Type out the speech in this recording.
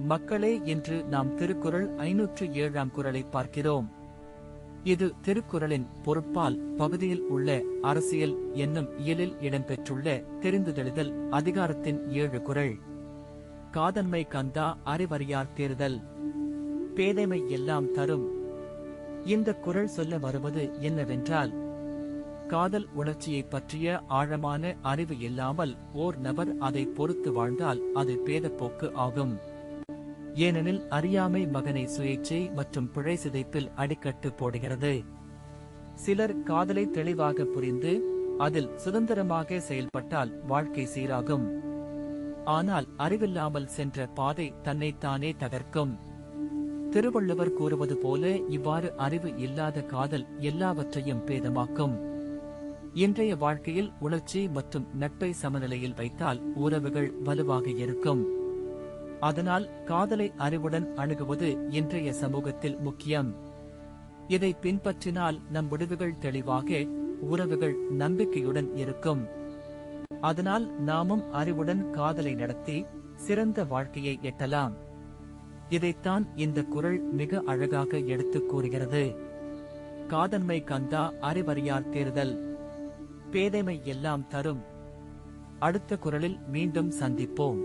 மக்களே என்று நாம் திருக்குறள் 507ஆம் குறளை பார்க்கிறோம். இது திருக்குறளின் பொருட்பால் பகுதியில் உள்ள அரசியல் என்னும் இயலில் இடம்பெற்றுள்ள தெரிந்துதெளிதல் அதிகாரத்தின் 7 குறள். காதன்மை கந்தா அறிவறியார் தேறுதல், பேதைமை எல்லாம் தரும். இந்த குறள் சொல்ல வருவது என்னவென்றால், காதல் உணர்ச்சியை பற்றிய ஆழமான அறிவு இல்லாமல் ஓர் நபர் அதை பொறுத்து வாழ்ந்தால் அது பேதப்போக்கு ஆகும். ஏனெனில் அறியாமை மகனை சுயேச்சை மற்றும் பிழை சிதைப்பில் அடிக்கட்டு போடுகிறது. சிலர் காதலை தெளிவாக புரிந்து அதில் சுதந்திரமாக செயல்பட்டால் வாழ்க்கை சீராகும். ஆனால் அறிவில்லாமல் சென்ற பாதை தன்னைத்தானே தகர்க்கும். திருவள்ளுவர் கூறுவது போல இவ்வாறு அறிவு இல்லாத காதல் எல்லாவற்றையும் பேதமாக்கும். இன்றைய வாழ்க்கையில் உணர்ச்சி மற்றும் நட்பை சமநிலையில் வைத்தால் உறவுகள் வலுவாக இருக்கும். அதனால் காதலை அறிவுடன் அணுகுவது இன்றைய சமூகத்தில் முக்கியம். இதை பின்பற்றினால் நம் முடிவுகள் தெளிவாக, உறவுகள் நம்பிக்கையுடன் இருக்கும். அதனால் நாமும் அறிவுடன் காதலை நடத்தி சிறந்த வாழ்க்கையை எட்டலாம். இதைத்தான் இந்த குறள் மிக அழகாக எடுத்துக் கூறுகிறது. காதன்மை கந்தா அறிவறியார் தேறுதல், பேதைமை எல்லாம் தரும். அடுத்த குறளில் மீண்டும் சந்திப்போம்.